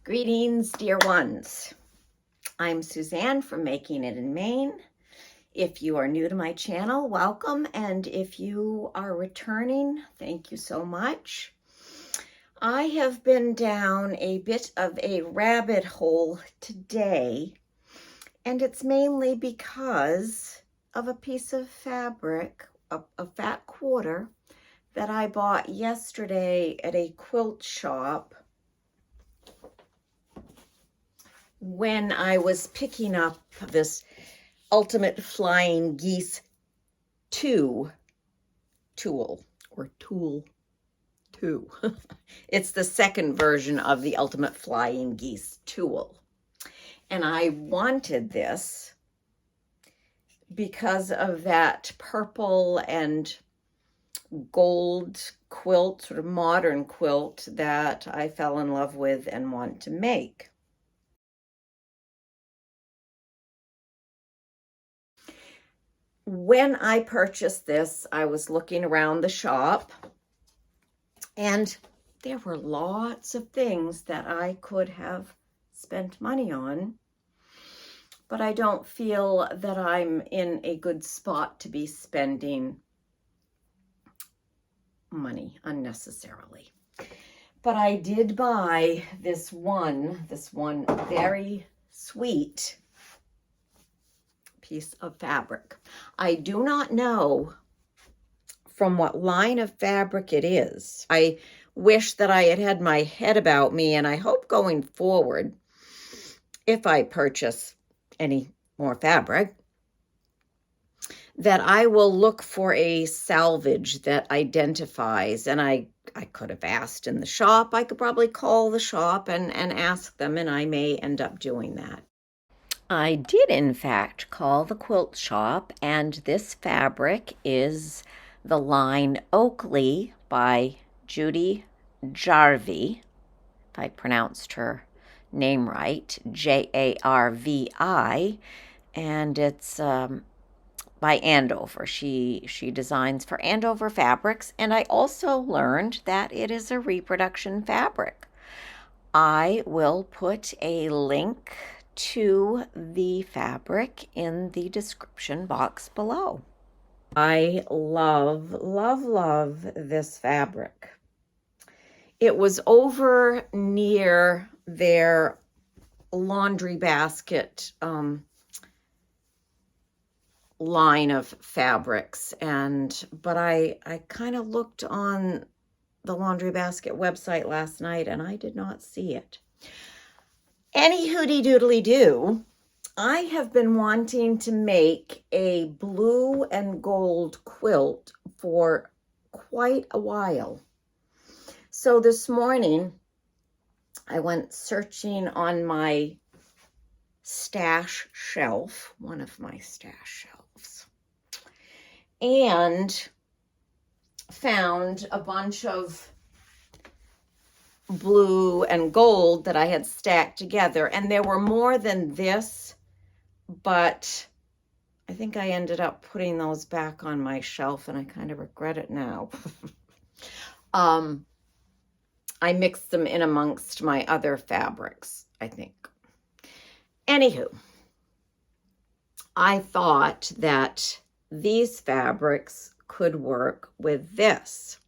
Greetings, dear ones. I'm Suzanne from Making It in Maine. If you are new to my channel, welcome. And if you are returning, thank you so much. I have been down a bit of a rabbit hole today, and it's mainly because of a piece of fabric, a fat quarter, that I bought yesterday at a quilt shop when I was picking up this Ultimate Flying Geese 2 tool, or Tool 2. It's the second version of the Ultimate Flying Geese tool. And I wanted this because of that purple and gold quilt, sort of modern quilt that I fell in love with and want to make. When I purchased this, I was looking around the shop, and there were lots of things that I could have spent money on, but I don't feel that I'm in a good spot to be spending money unnecessarily. But I did buy this one very sweet piece of fabric. I do not know from what line of fabric it is. I wish that I had had my head about me, and I hope going forward, if I purchase any more fabric, that I will look for a salvage that identifies. And I could have asked in the shop. I could probably call the shop and ask them, and I may end up doing that. I did, in fact, call the quilt shop, and this fabric is the line Oakleigh by Judy Jarvi, if I pronounced her name right, Jarvi, and it's by Andover. She designs for Andover Fabrics, and I also learned that it is a reproduction fabric. I will put a link to the fabric in the description box below. I love, love, love this fabric. It was over near their laundry basket line of fabrics, but I kind of looked on the laundry basket website last night and I did not see it. Any hooty doodly do, I have been wanting to make a blue and gold quilt for quite a while. So this morning I went searching on my stash shelf, one of my stash shelves, and found a bunch of blue and gold that I had stacked together, and there were more than this, but I think I ended up putting those back on my shelf, and I kind of regret it now. I mixed them in amongst my other fabrics, I think. Anywho, I thought that these fabrics could work with this,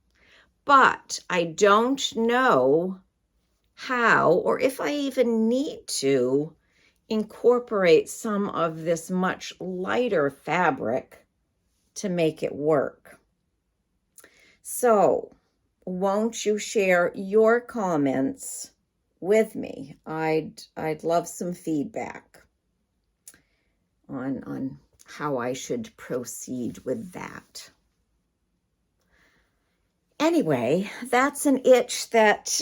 but I don't know how, or if I even need to, incorporate some of this much lighter fabric to make it work. So, won't you share your comments with me? I'd love some feedback on how I should proceed with that. Anyway, that's an itch that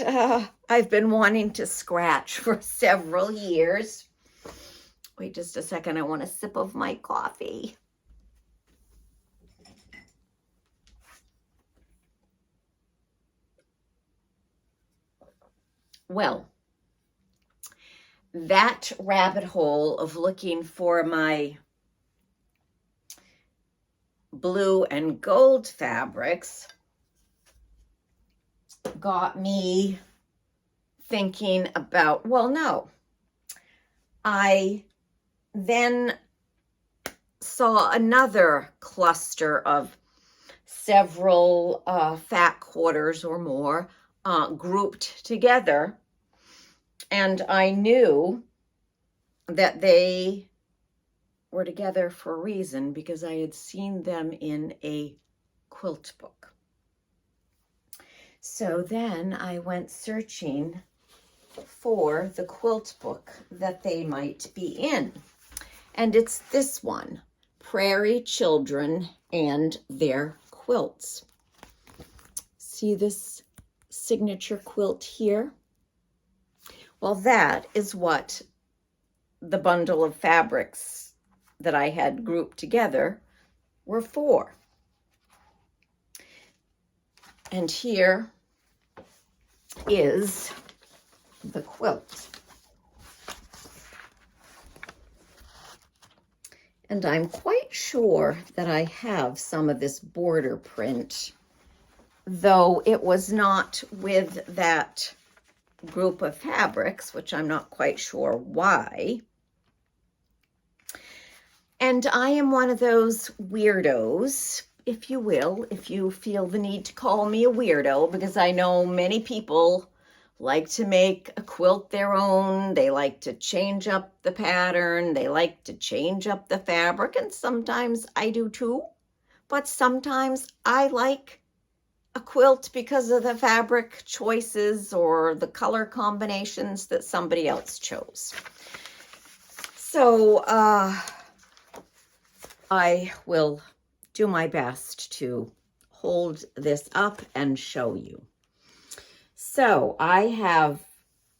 I've been wanting to scratch for several years. Wait just a second, I want a sip of my coffee. Well, that rabbit hole of looking for my blue and gold fabrics got me thinking about, well, no. I then saw another cluster of several fat quarters or more grouped together, and I knew that they were together for a reason because I had seen them in a quilt book. So then I went searching for the quilt book that they might be in, and it's this one, Prairie Children and Their Quilts. See this signature quilt here? Well, that is what the bundle of fabrics that I had grouped together were for. And here is the quilt. And I'm quite sure that I have some of this border print, though it was not with that group of fabrics, which I'm not quite sure why. And I am one of those weirdos, if you will, if you feel the need to call me a weirdo, because I know many people like to make a quilt their own. They like to change up the pattern. They like to change up the fabric, and sometimes I do too. But sometimes I like a quilt because of the fabric choices or the color combinations that somebody else chose. So I will do my best to hold this up and show you. So I have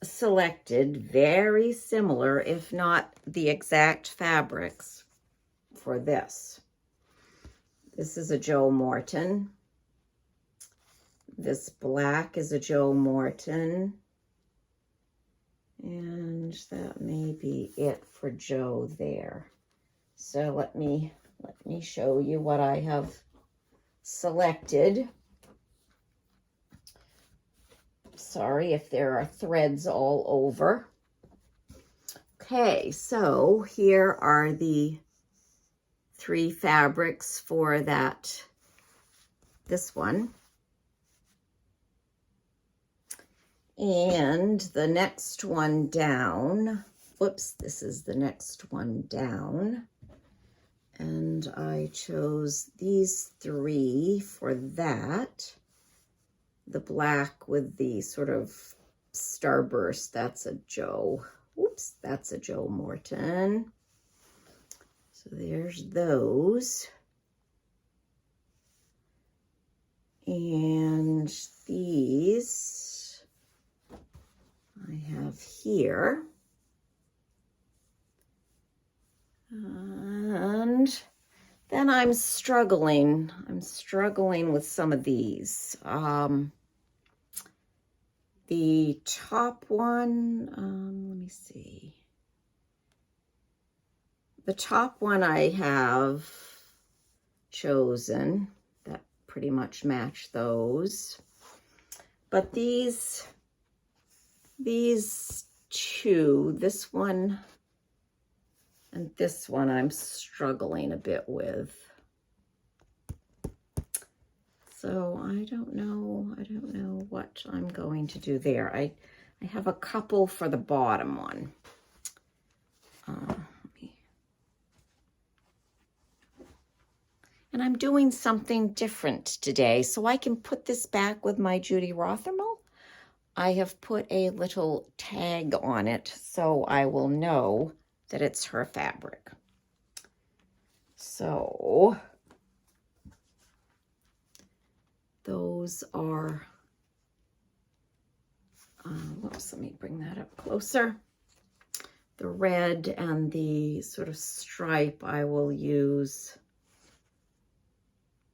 selected very similar, if not the exact fabrics for this. This is a Joe Morton. This black is a Joe Morton. And that may be it for Joe there. So let me show you what I have selected. Sorry if there are threads all over. Okay, so here are the 3 fabrics for this one. And the next one down, whoops, this is the next one down. And I chose these 3 for that. The black with the sort of starburst, that's a Joe. Oops, that's a Joe Morton. So there's those. And these I have here. And then I'm struggling with some of these. The top one, let me see. The top one I have chosen, that pretty much match those. But these 2, this one and this one, I'm struggling a bit with. So I don't know what I'm going to do there. I have a couple for the bottom one. And I'm doing something different today, so I can put this back with my Judy Rothermel. I have put a little tag on it, so I will know that it's her fabric. So those are, whoops, let me bring that up closer. The red and the sort of stripe I will use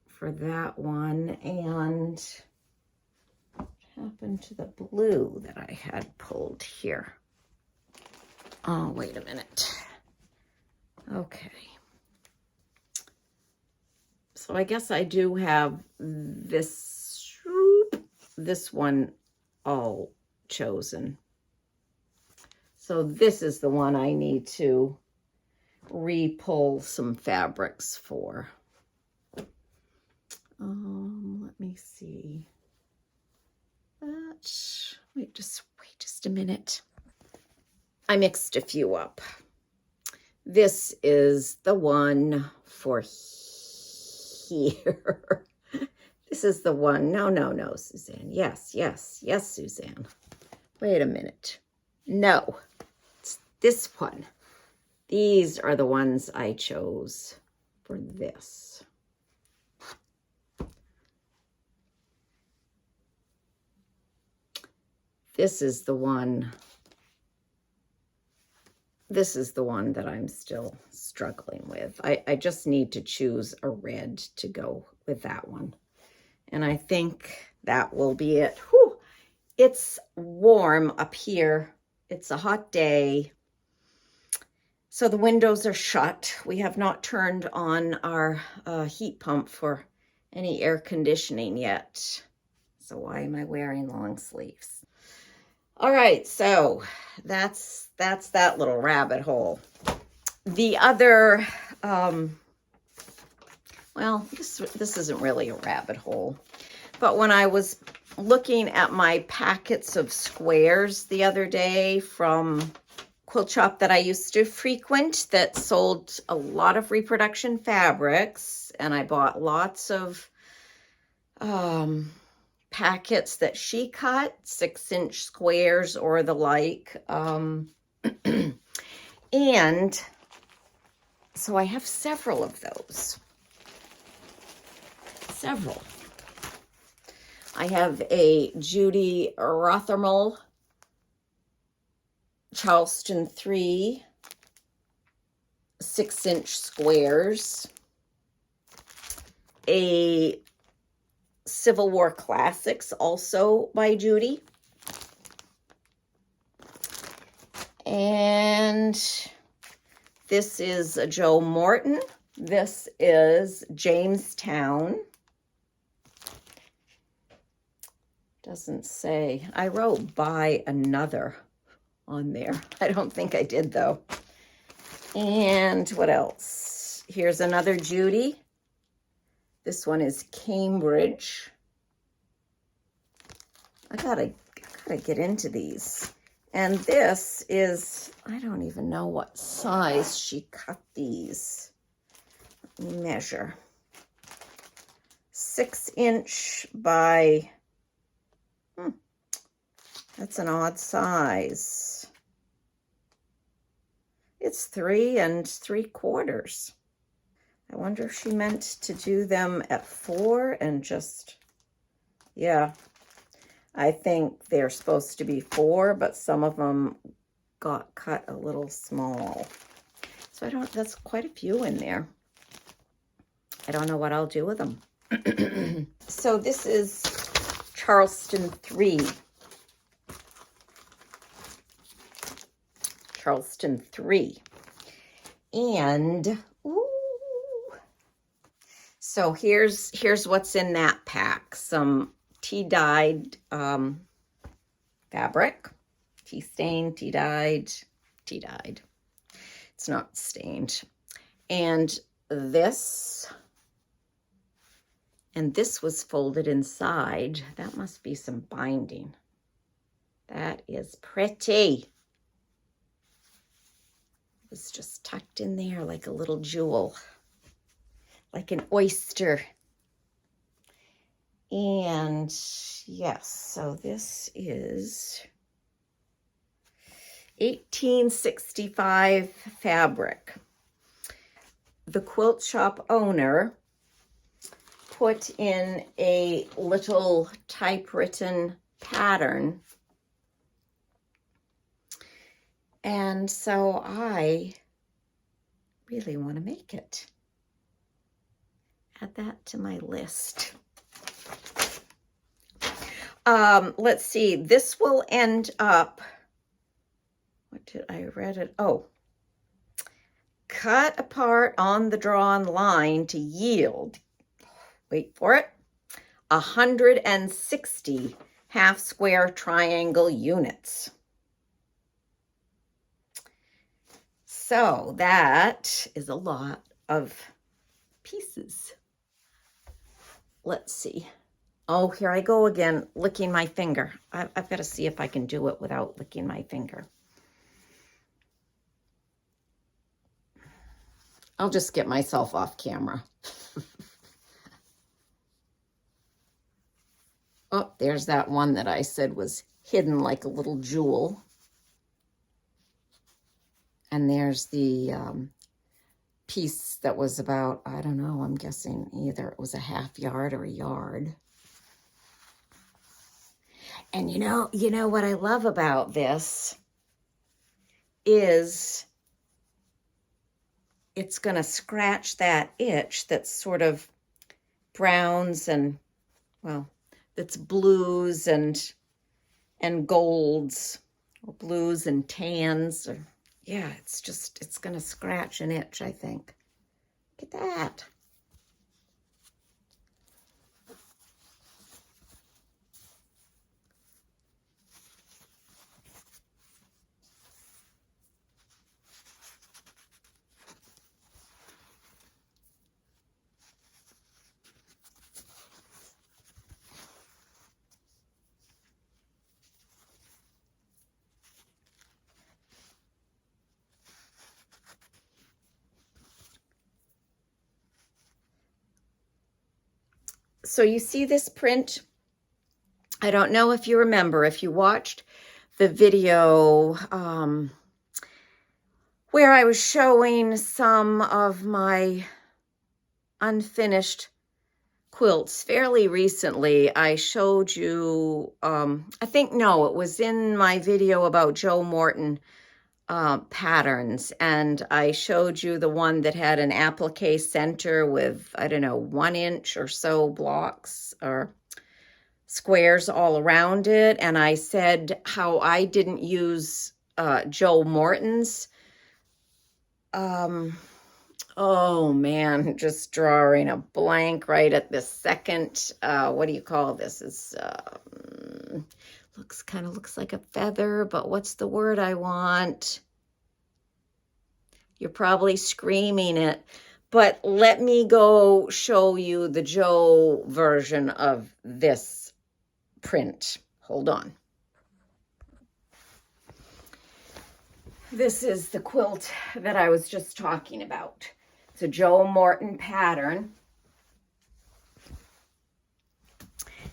for that one. And what happened to the blue that I had pulled here? Oh, wait a minute. Okay. So I guess I do have this one all chosen. So this is the one I need to re-pull some fabrics for. Let me see. Wait just a minute. I mixed a few up. This is the one for here. This is the one. No, Suzanne. Yes, Suzanne. Wait a minute. No, it's this one. These are the ones I chose for this. This is the one. This is the one that I'm still struggling with. I just need to choose a red to go with that one. And I think that will be it. Whew. It's warm up here. It's a hot day. So the windows are shut. We have not turned on our heat pump for any air conditioning yet. So why am I wearing long sleeves? All right, so that's that little rabbit hole. The other, well, this isn't really a rabbit hole, but when I was looking at my packets of squares the other day from quilt shop that I used to frequent that sold a lot of reproduction fabrics, and I bought lots of packets that she cut, 6-inch squares or the like. And so I have several of those. Several. I have a Judy Rothermel Charleston 3 6-inch squares, a Civil War Classics, also by Judy. And this is a Joe Morton. This is Jamestown. Doesn't say. I wrote buy another on there. I don't think I did though. And what else? Here's another Judy. This one is Cambridge. I gotta get into these. And this is, I don't even know what size she cut these. Let me measure. 6-inch by, that's an odd size. It's 3 3/4. I wonder if she meant to do them at 4 and just, yeah. I think they're supposed to be 4, but some of them got cut a little small. So that's quite a few in there. I don't know what I'll do with them. So this is Charleston 3. Charleston 3. And, ooh. So here's what's in that pack. Some tea-dyed fabric, tea-stained, tea-dyed. It's not stained. And this was folded inside. That must be some binding. That is pretty. It's just tucked in there like a little jewel, like an oyster. And yes, so this is 1865 fabric. The quilt shop owner put in a little typewritten pattern. And so I really want to make it. Add that to my list. Let's see, this will end up, what did I read it? Oh, cut apart on the drawn line to yield, wait for it, 160 half square triangle units. So that is a lot of pieces. Let's see. Oh, here I go again, licking my finger. I've got to see if I can do it without licking my finger. I'll just get myself off camera. Oh, there's that one that I said was hidden like a little jewel. And there's the piece that was about, I don't know, I'm guessing either it was a half yard or a yard. And you know what I love about this is it's going to scratch that itch that's sort of browns and, well, that's blues and golds, or blues and tans. Or, yeah, it's going to scratch an itch, I think. Look at that. So you see this print? I don't know if you remember, if you watched the video where I was showing some of my unfinished quilts fairly recently. I showed you, I think, no, it was in my video about Joe Morton patterns, and I showed you the one that had an applique center with, I don't know, 1 inch or so blocks or squares all around it, and I said how I didn't use Joe Morton's oh man, just drawing a blank right at this second. What do you call this? It's looks like a feather, but what's the word I want? You're probably screaming it, but let me go show you the Joe version of this print. Hold on. This is the quilt that I was just talking about. It's a Joe Morton pattern.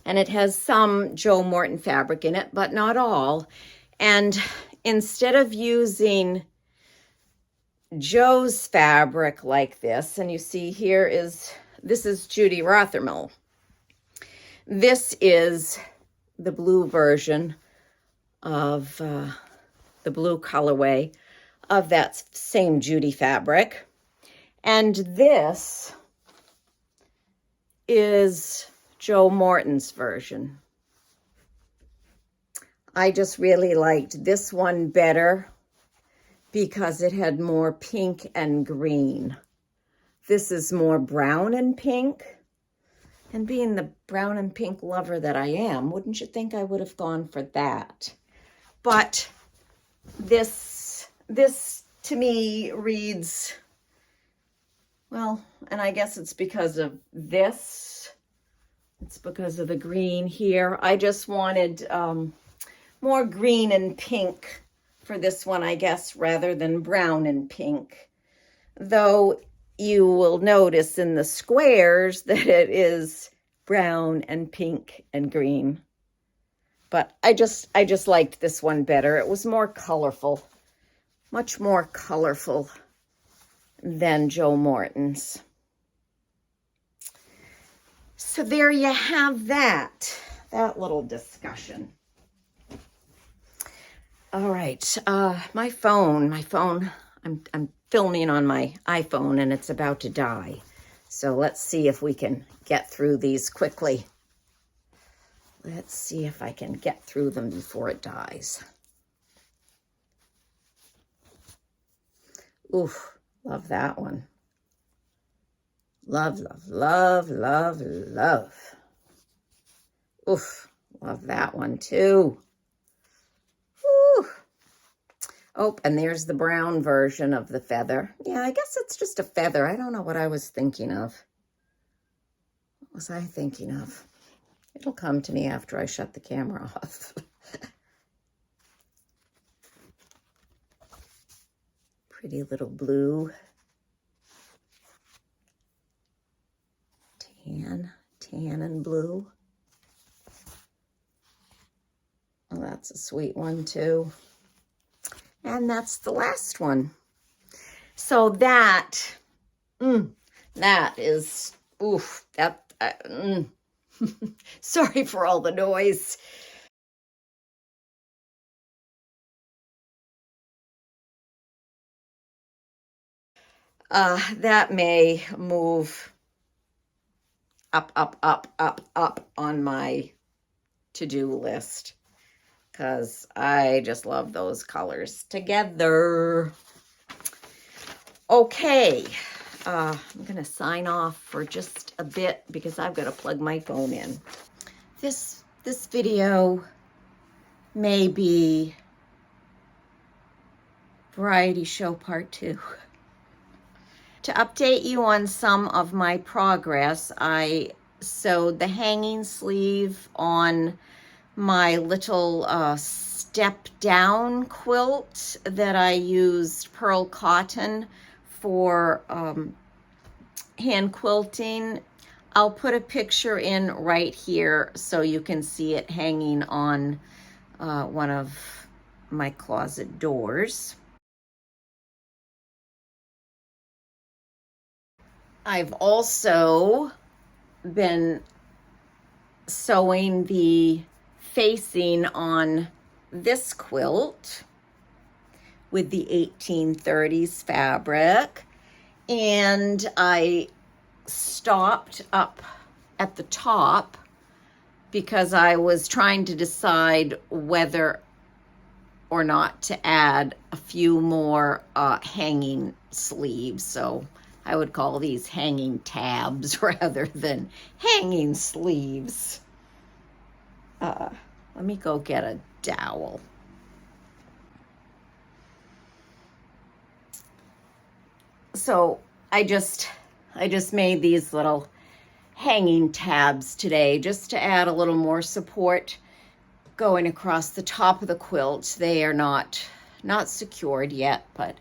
And it has some Joe Morton fabric in it, but not all. And instead of using Joe's fabric like this, and you see here this is Judy Rothermel. This is the blue version of the blue colorway of that same Judy fabric. And this is Joe Morton's version. I just really liked this one better because it had more pink and green. This is more brown and pink. And being the brown and pink lover that I am, wouldn't you think I would have gone for that? But this to me reads, well, and I guess it's because of this. It's because of the green here. I just wanted more green and pink for this one, I guess, rather than brown and pink. Though you will notice in the squares that it is brown and pink and green. But I just liked this one better. It was more colorful, much more colorful than Joe Morton's. So there you have that little discussion. All right, my phone, I'm filming on my iPhone and it's about to die. So let's see if we can get through these quickly. Let's see if I can get through them before it dies. Oof, love that one. Love, love, love, love, love. Oof, love that one too. Whew. Oh, and there's the brown version of the feather. Yeah, I guess it's just a feather. I don't know what I was thinking of. What was I thinking of? It'll come to me after I shut the camera off. Pretty little blue. Tan and blue. Oh, that's a sweet one too. And that's the last one. So that is, oof, sorry for all the noise. That may move up on my to-do list because I just love those colors together. Okay, I'm gonna sign off for just a bit because I've got to plug my phone in. This video may be variety show part 2. To update you on some of my progress, I sewed the hanging sleeve on my little step down quilt that I used pearl cotton for hand quilting. I'll put a picture in right here so you can see it hanging on one of my closet doors. I've also been sewing the facing on this quilt with the 1830s fabric, and I stopped up at the top because I was trying to decide whether or not to add a few more hanging sleeves. So I would call these hanging tabs rather than hanging sleeves. Let me go get a dowel. So I just made these little hanging tabs today just to add a little more support going across the top of the quilt. They are not secured yet, but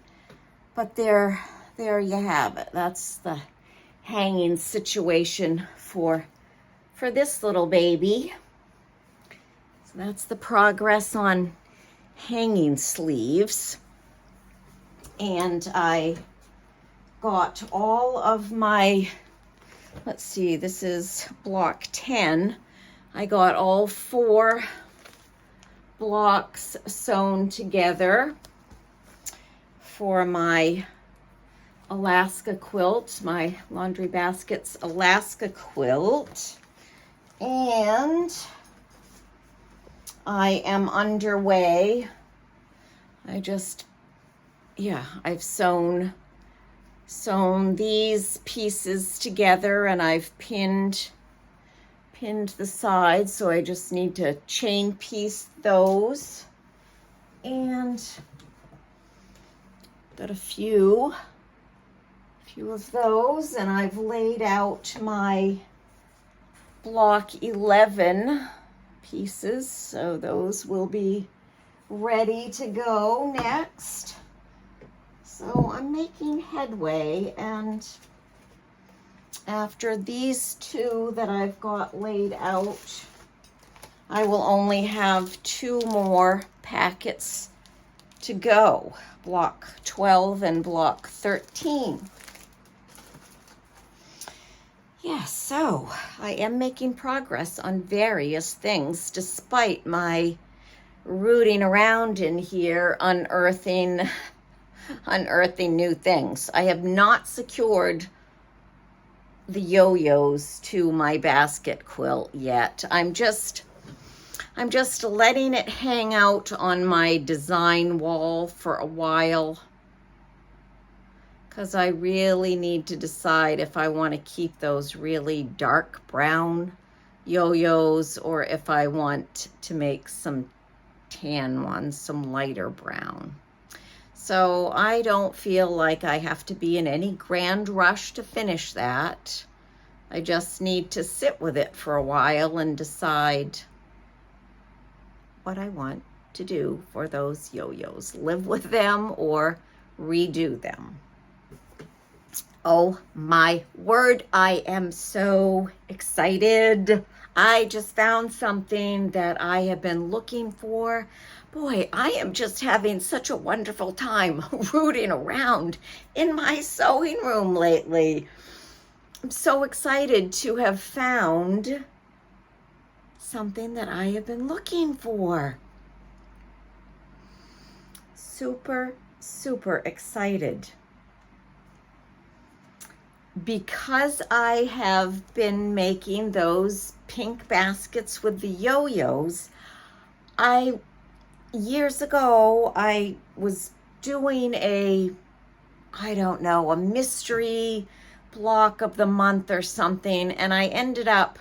there you have it. That's the hanging situation for this little baby. So that's the progress on hanging sleeves. And I got all of my, let's see, this is block 10. I got all 4 blocks sewn together for my Alaska quilt, my Laundry Baskets Alaska quilt. And I am underway. I've sewn these pieces together, and I've pinned the sides, so I just need to chain piece those. And got a few of those, and I've laid out my block 11 pieces, so those will be ready to go next. So I'm making headway, and after these 2 that I've got laid out, I will only have 2 more packets to go, block 12 and block 13. Yeah, so I am making progress on various things despite my rooting around in here unearthing new things. I have not secured the yo-yos to my basket quilt yet. I'm just letting it hang out on my design wall for a while, because I really need to decide if I want to keep those really dark brown yo-yos or if I want to make some tan ones, some lighter brown. So I don't feel like I have to be in any grand rush to finish that. I just need to sit with it for a while and decide what I want to do for those yo-yos. Live with them or redo them. Oh my word, I am so excited. I just found something that I have been looking for. Boy, I am just having such a wonderful time rooting around in my sewing room lately. I'm so excited to have found something that I have been looking for. Super, super excited. Because I have been making those pink baskets with the yo-yos, years ago, I was doing a mystery block of the month or something, and I ended up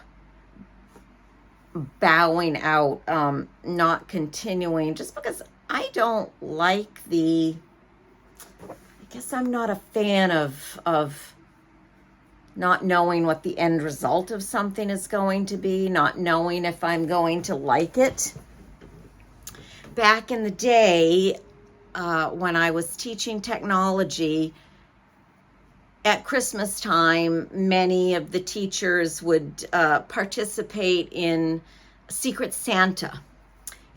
bowing out, not continuing, just because I don't like I guess I'm not a fan of not knowing what the end result of something is going to be, not knowing if I'm going to like it. Back in the day, when I was teaching technology, at Christmas time, many of the teachers would participate in Secret Santa.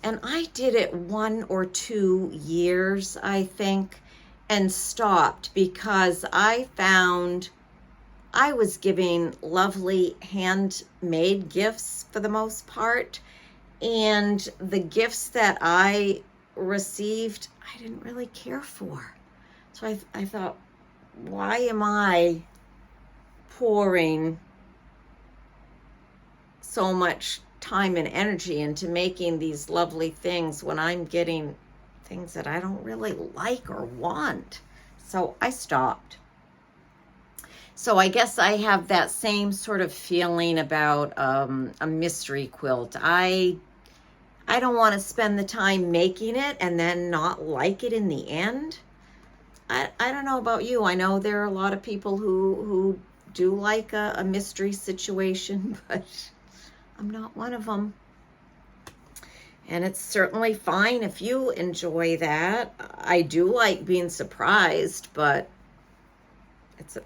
And I did it 1 or 2 years, I think, and stopped because I found I was giving lovely handmade gifts for the most part, and the gifts that I received, I didn't really care for. So I thought, why am I pouring so much time and energy into making these lovely things when I'm getting things that I don't really like or want? So I stopped. So I guess I have that same sort of feeling about a mystery quilt. I don't want to spend the time making it and then not like it in the end. I don't know about you. I know there are a lot of people who do like a mystery situation, but I'm not one of them. And it's certainly fine if you enjoy that. I do like being surprised, but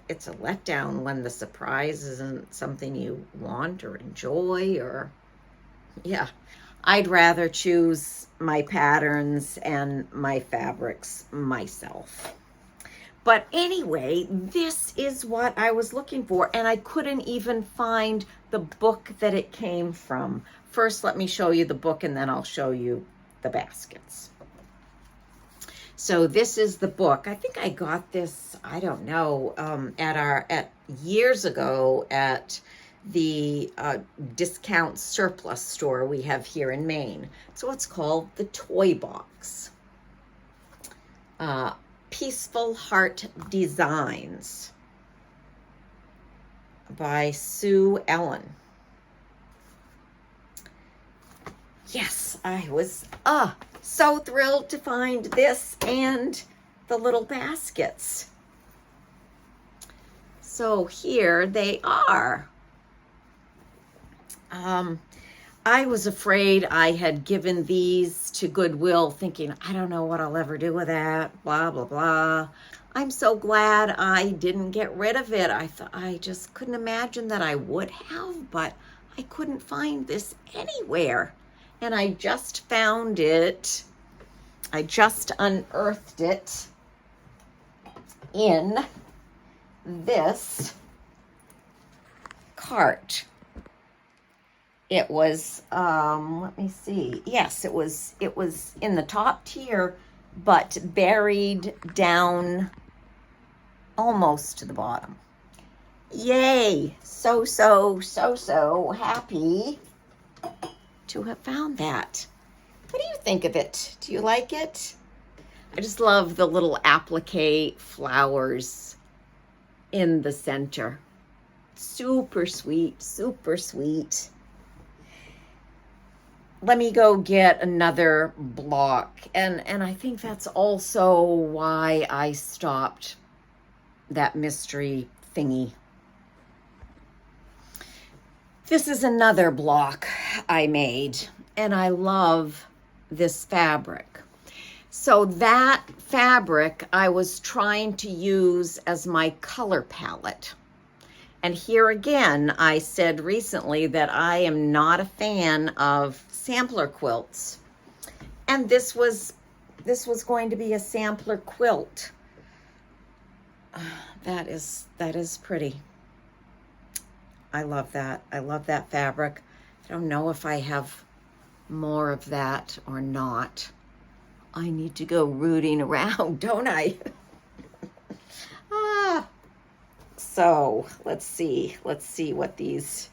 it's a letdown when the surprise isn't something you want or enjoy, or yeah. I'd rather choose my patterns and my fabrics myself. But anyway, this is what I was looking for, and I couldn't even find the book that it came from. First, let me show you the book, and then I'll show you the baskets. So this is the book. I think I got this, I don't know, at years ago at the discount surplus store we have here in Maine. So it's called The Toy Box. Peaceful Heart Designs by Sue Ellen. Yes, I was so thrilled to find this and the little baskets. So here they are. I was afraid I had given these to Goodwill thinking, I don't know what I'll ever do with that, blah, blah, blah. I'm so glad I didn't get rid of it. I just couldn't imagine that I would have, but I couldn't find this anywhere. And I just found it. I just unearthed it in this cart. It was, let me see. Yes, it was in the top tier, but buried down almost to the bottom. Yay! So happy to have found that. What do you think of it? Do you like it? I just love the little applique flowers in the center. Super sweet, super sweet. let me go get another block. And I think that's also why I stopped that mystery thingy. This is another block I made, and I love this fabric. So that fabric I was trying to use as my color palette. And here again, I said recently that I am not a fan of sampler quilts. And this was going to be a sampler quilt. That is pretty. I love that. I love that fabric. I don't know if I have more of that or not. I need to go rooting around, don't I? So let's see what these,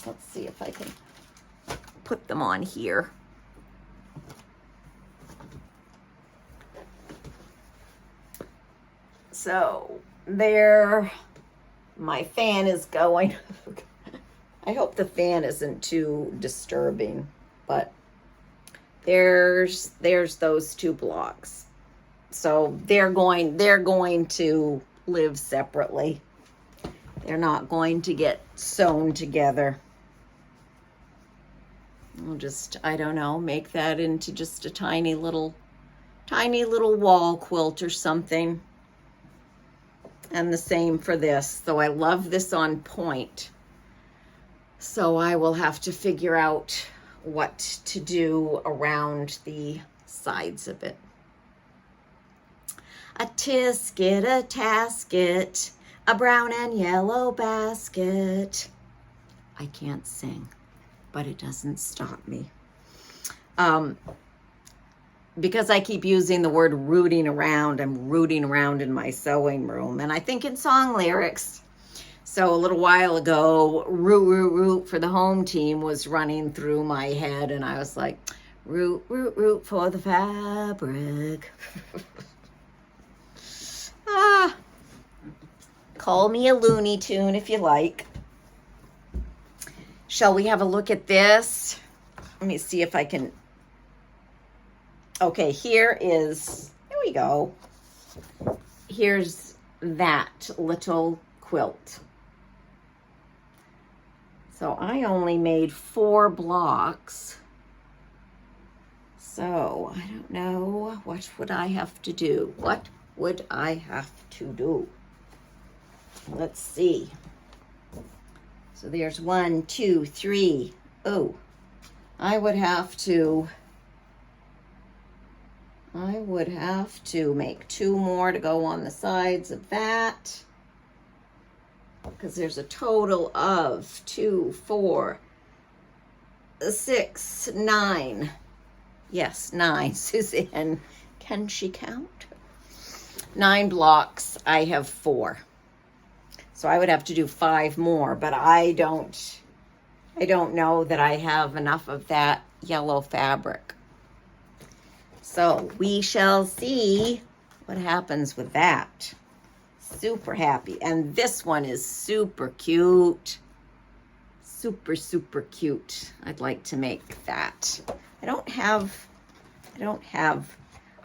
let's see if I can put them on here. So there, my fan is going. I hope the fan isn't too disturbing, but there's those two blocks. So they're going to live separately. They're not going to get sewn together. I'll just, I don't know, make that into just a tiny little wall quilt or something. And the same for this. So I love this on point. So I will have to figure out what to do around the sides of it. A tisket, a tasket, a brown and yellow basket. I can't sing, but it doesn't stop me. Because I keep using the word rooting around, I'm rooting around in my sewing room, and I think in song lyrics. So a little while ago, root, root, root for the home team was running through my head, and I was like, root, root, root for the fabric. Call me a Looney Tune if you like. Shall we have a look at this? Let me see if I can. Okay, here we go. Here's that little quilt. So I only made 4 blocks. So I don't know, what would I have to do? What would I have to do? Let's see. So there's 1, 2, 3. Oh, I would have to make 2 more to go on the sides of that, because there's a total of 2, 4, 6, 9. Yes, 9. Suzanne, can she count? 9 blocks. I have 4. So I would have to do 5 more, but I don't know that I have enough of that yellow fabric. So we shall see what happens with that. Super happy. And this one is super cute. Super, super cute. I'd like to make that. I don't have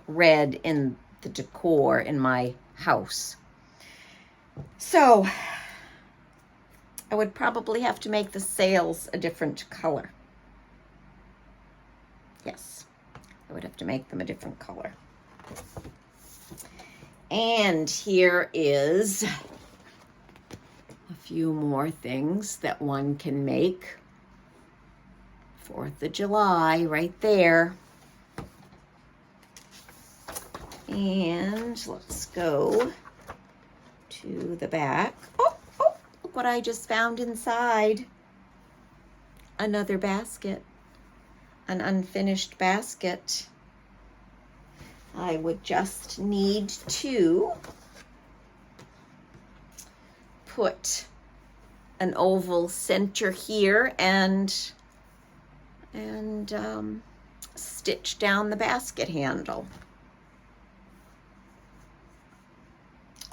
red in the decor in my house. So I would probably have to make the sails a different color. Yes, I would have to make them a different color. And here is a few more things that one can make. 4th of July right there. And let's go to the back. Oh, look what I just found inside. Another basket. An unfinished basket. I would just need to put an oval center here and stitch down the basket handle.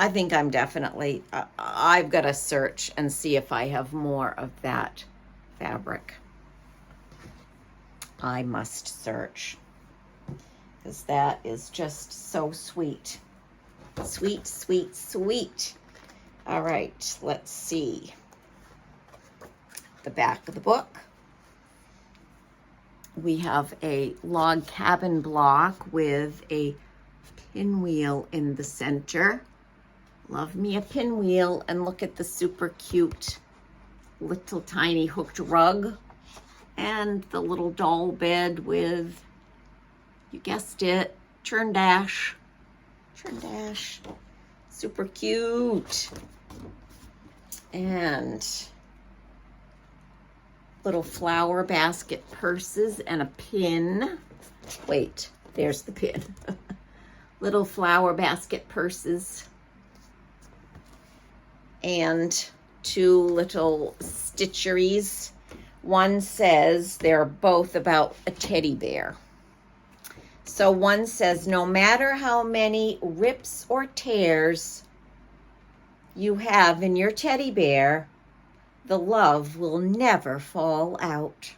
I think I'm definitely, I've got to search and see if I have more of that fabric. I must search, because that is just so sweet. Sweet, sweet, sweet. All right, let's see. The back of the book. We have a log cabin block with a pinwheel in the center. Love me a pinwheel. And look at the super cute little tiny hooked rug. And the little doll bed with, you guessed it, churn dash. Churn dash. Super cute. And little flower basket purses and a pin. Wait, there's the pin. Little flower basket purses. And two little stitcheries. One says they're both about a teddy bear. So one says, no matter how many rips or tears you have in your teddy bear, the love will never fall out.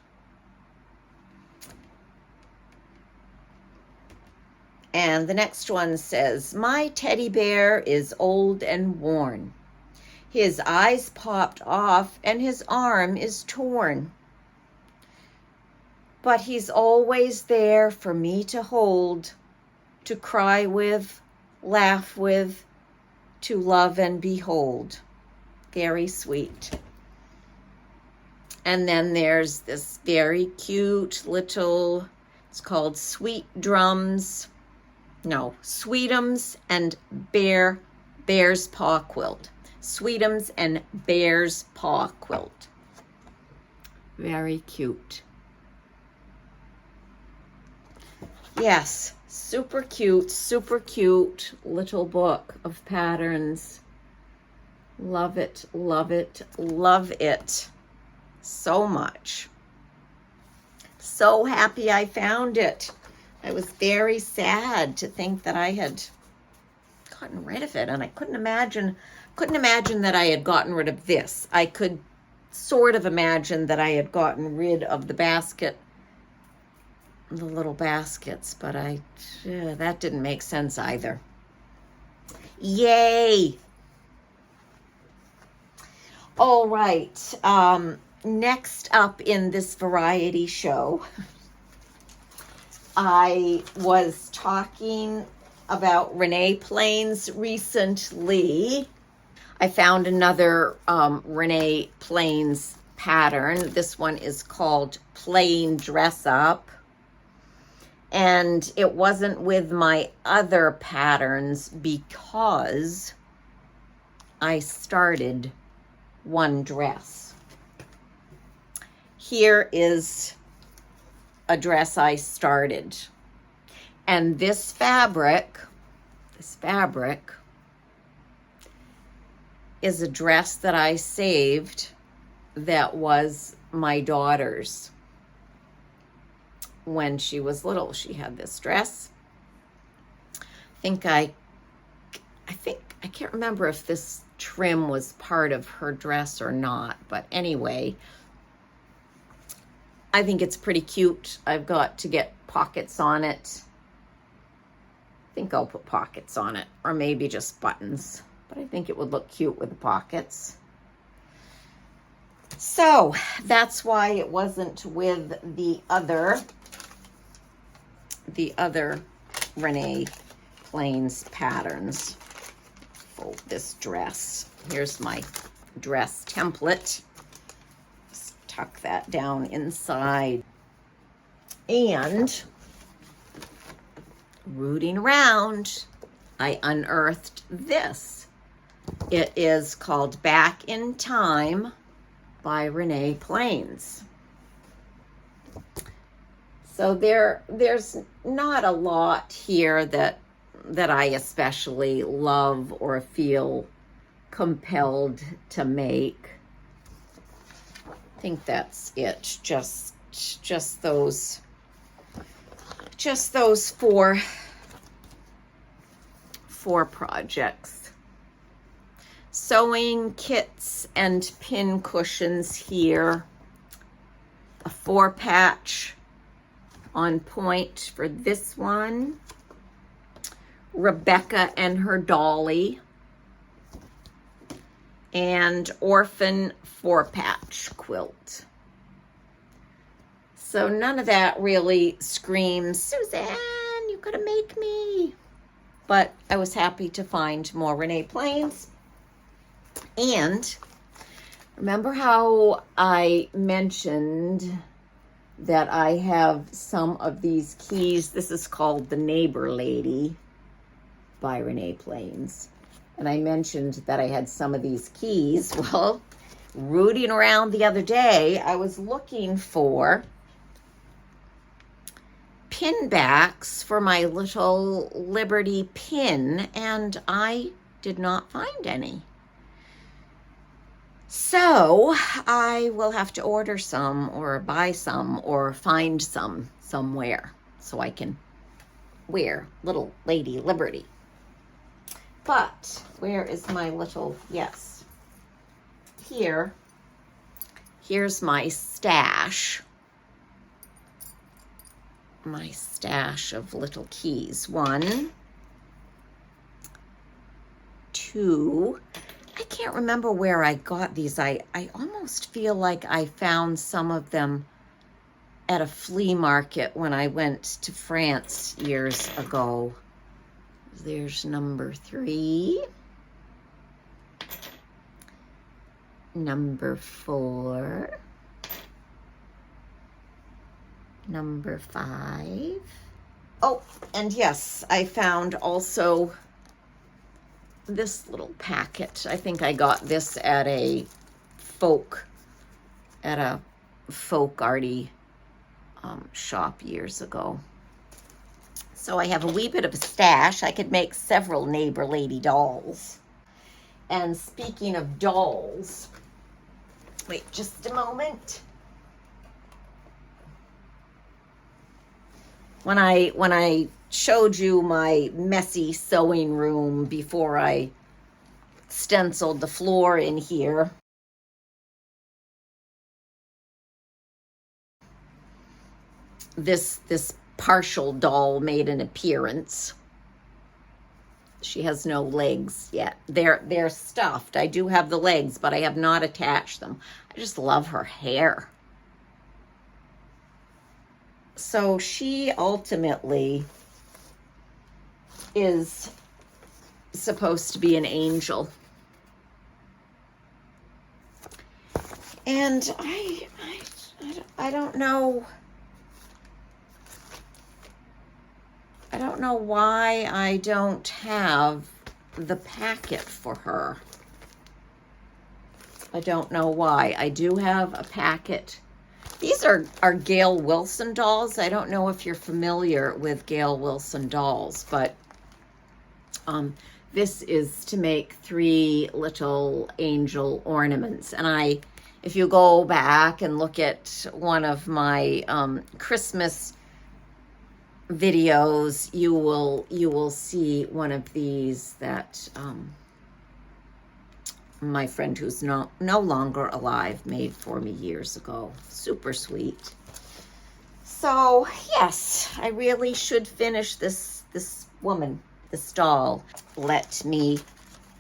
And the next one says, my teddy bear is old and worn. His eyes popped off and his arm is torn. But he's always there for me to hold, to cry with, laugh with, to love and behold. Very sweet. And then there's this very cute little, it's called Sweetums and Bear's Paw Quilt. Sweetums and Bear's Paw Quilt. Very cute. Yes, super cute little book of patterns. Love it, love it, love it so much. So happy I found it. I was very sad to think that I had gotten rid of it, and I couldn't imagine that I had gotten rid of this. I could sort of imagine that I had gotten rid of the basket, the little baskets, but that didn't make sense either. Yay! All right, next up in this variety show, I was talking about Renee Plains recently. I found another Renee Plains pattern. This one is called Plain Dress Up. And it wasn't with my other patterns because I started one dress. Here is a dress I started. And this fabric is a dress that I saved that was my daughter's. When she was little, she had this dress. I can't remember if this trim was part of her dress or not, but anyway, I think it's pretty cute. I've got to get pockets on it. I think I'll put pockets on it, or maybe just buttons, but I think it would look cute with the pockets. So that's why it wasn't with the other Renee Plains patterns. Fold this dress. Here's my dress template. Just tuck that down inside. And rooting around, I unearthed this. It is called Back in Time by Renee Plains. So there's not a lot here that I especially love or feel compelled to make. I think that's it. Just those four projects. sewing kits and pin cushions here. A 4-patch on point for this one. Rebecca and her dolly. And orphan 4-patch quilt. So none of that really screams, Suzanne, you gotta make me. But I was happy to find more Renee Plains. And remember how I mentioned that I have some of these keys? This is called The Neighbor Lady by Renee Plains. And I mentioned that I had some of these keys. Well, rooting around the other day, I was looking for pin backs for my little Liberty pin, and I did not find any. So I will have to order some or buy some or find some somewhere so I can wear little Lady Liberty. But where is my little, yes, here's my stash. My stash of little keys. 1, 2, I can't remember where I got these. I almost feel like I found some of them at a flea market when I went to France years ago. There's number 3. Number 4. Number 5. Oh, and yes, I found also this little packet. I think I got this at a folk arty shop years ago. So I have a wee bit of a stash. I could make several Neighbor Lady dolls. And speaking of dolls, wait just a moment. When I showed you my messy sewing room before I stenciled the floor in here, this partial doll made an appearance. She has no legs yet. They're stuffed. I do have the legs, but I have not attached them. I just love her hair. So she ultimately is supposed to be an angel. And I don't know. I don't know why I don't have the packet for her. I don't know why. I do have a packet. These are Gail Wilson dolls. I don't know if you're familiar with Gail Wilson dolls, but this is to make 3 little angel ornaments. And if you go back and look at one of my Christmas videos, you will see one of these that my friend who's no longer alive made for me years ago. Super sweet. So yes, I really should finish this woman, this doll. Let me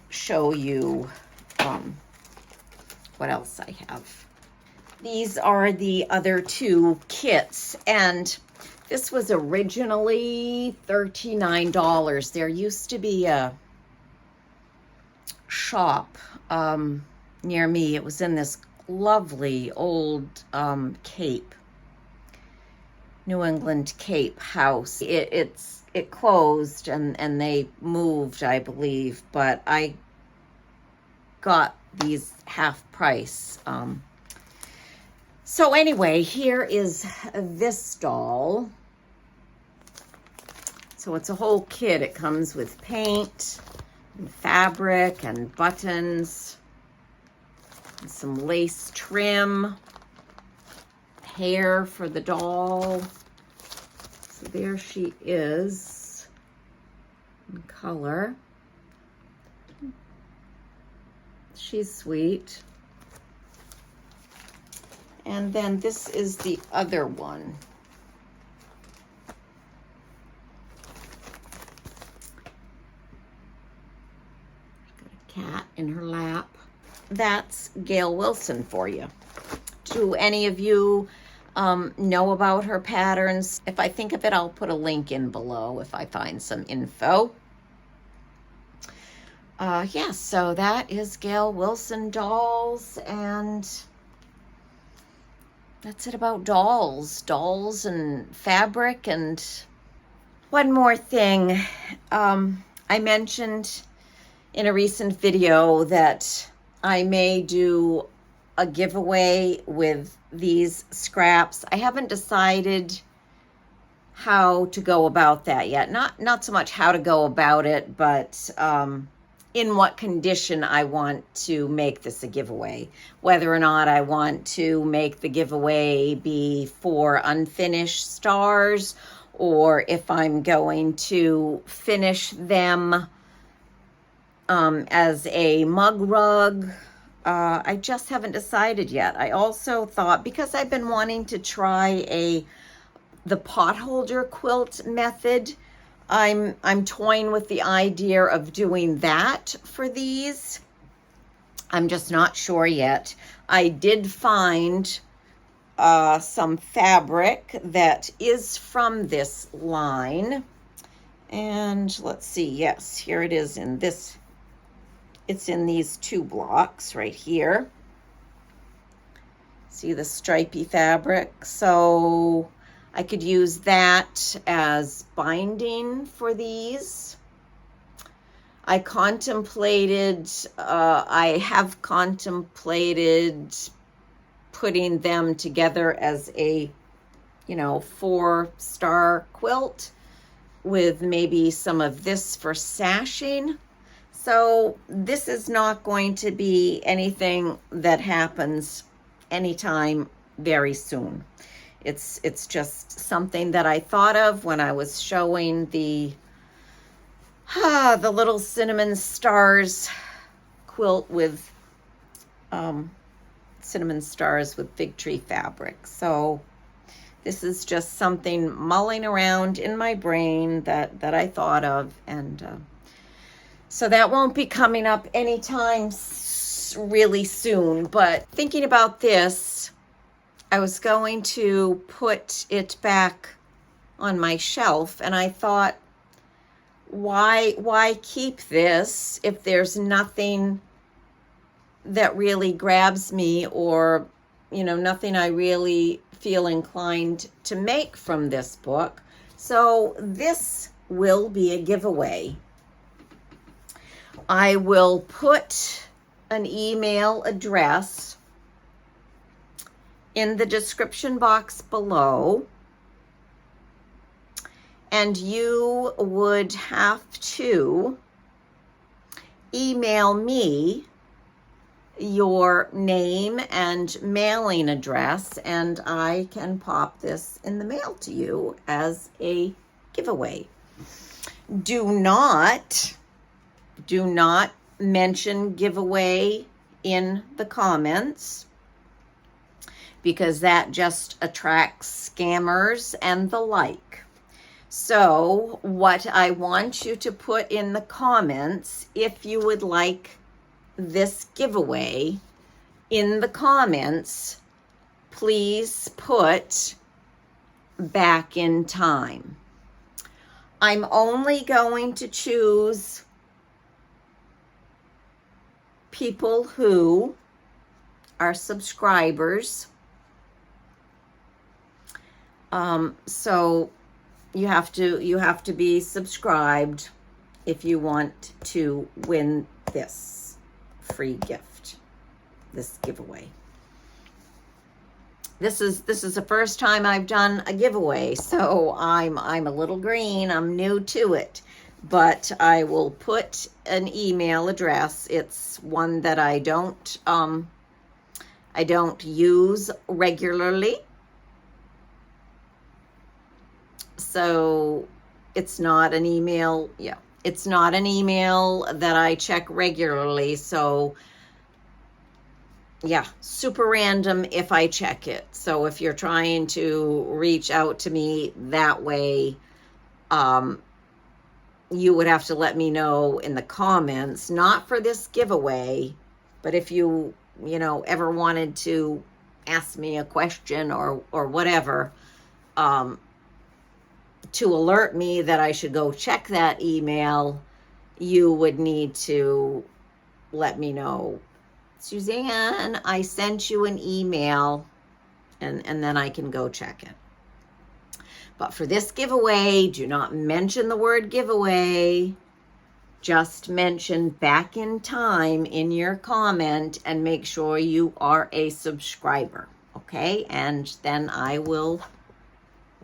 show you what else I have. These are the other 2 kits, and this was originally $39. There used to be a shop near me. It was in this lovely old Cape, New England Cape house. It closed and they moved, I believe, but I got these half price. So anyway, here is this doll. So it's a whole kit. It comes with paint and fabric and buttons and some lace trim, hair for the doll. So there she is in color. She's sweet. And then this is the other one. Got a cat in her lap. That's Gail Wilson for you. Do any of you know about her patterns? If I think of it, I'll put a link in below if I find some info. Yeah, so that is Gail Wilson dolls, and that's it about dolls and fabric. And one more thing, I mentioned in a recent video that I may do a giveaway with these scraps. I haven't decided how to go about that yet. Not so much how to go about it, but in what condition I want to make this a giveaway. Whether or not I want to make the giveaway be for unfinished stars, or if I'm going to finish them as a mug rug. I just haven't decided yet. I also thought, because I've been wanting to try the pot holder quilt method, I'm toying with the idea of doing that for these. I'm just not sure yet. I did find some fabric that is from this line. And let's see, yes, here it is in this. It's in these 2 blocks right here. See the stripy fabric? So I could use that as binding for these. I have contemplated putting them together as a, 4-star quilt with maybe some of this for sashing. So this is not going to be anything that happens anytime very soon. It's just something that I thought of when I was showing the little cinnamon stars quilt with cinnamon stars with fig tree fabric. So this is just something mulling around in my brain that I thought of, and so that won't be coming up anytime really soon. But thinking about this, I was going to put it back on my shelf, and I thought, why keep this if there's nothing that really grabs me, or nothing I really feel inclined to make from this book. So this will be a giveaway. I will put an email address in the description box below, and you would have to email me your name and mailing address, and I can pop this in the mail to you as a giveaway. Do not mention giveaway in the comments, because that just attracts scammers and the like. So what I want you to put in the comments, if you would like this giveaway, in the comments, please put back in time. I'm only going to choose people who are subscribers. So you have to be subscribed if you want to win this free gift, this giveaway. This is the first time I've done a giveaway, so I'm a little green. I'm new to it, but I will put an email address. It's one that I don't use regularly, so it's not an email. Yeah, it's not an email that I check regularly. So yeah, super random if I check it. So if you're trying to reach out to me that way, you would have to let me know in the comments, not for this giveaway, but if you ever wanted to ask me a question or whatever, to alert me that I should go check that email, you would need to let me know, Suzanne, I sent you an email, and then I can go check it. But for this giveaway, do not mention the word giveaway. Just mention back in time in your comment and make sure you are a subscriber, okay? And then I will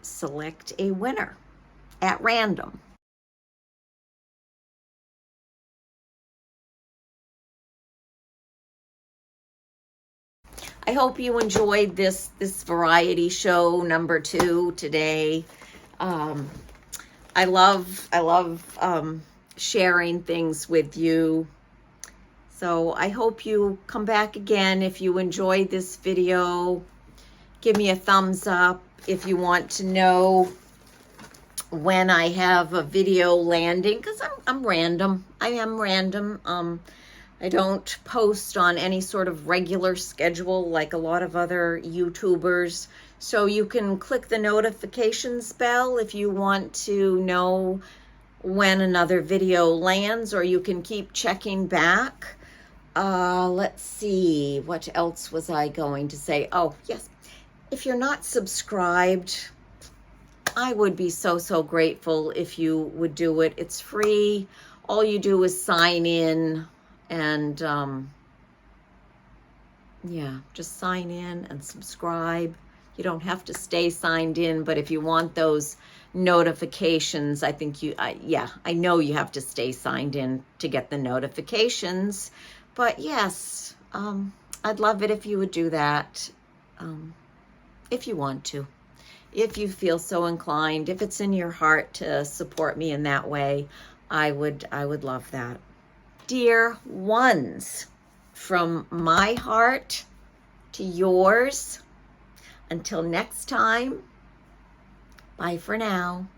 select a winner at random. I hope you enjoyed this variety show number 2 today. I love sharing things with you. So I hope you come back again. If you enjoyed this video, give me a thumbs up. If you want to know when I have a video landing, because I'm random. I am random. I don't post on any sort of regular schedule like a lot of other YouTubers. So you can click the notifications bell if you want to know when another video lands, or you can keep checking back. Let's see, what else was I going to say? Oh, yes. If you're not subscribed, I would be so grateful if you would do it. It's free. All you do is sign in and yeah, just sign in and subscribe. You don't have to stay signed in, but if you want those notifications, I think I know you have to stay signed in to get the notifications. But yes, I'd love it if you would do that, if you want to, if you feel so inclined, if it's in your heart to support me in that way. I would love that. Dear ones, from my heart to yours, until next time, bye for now.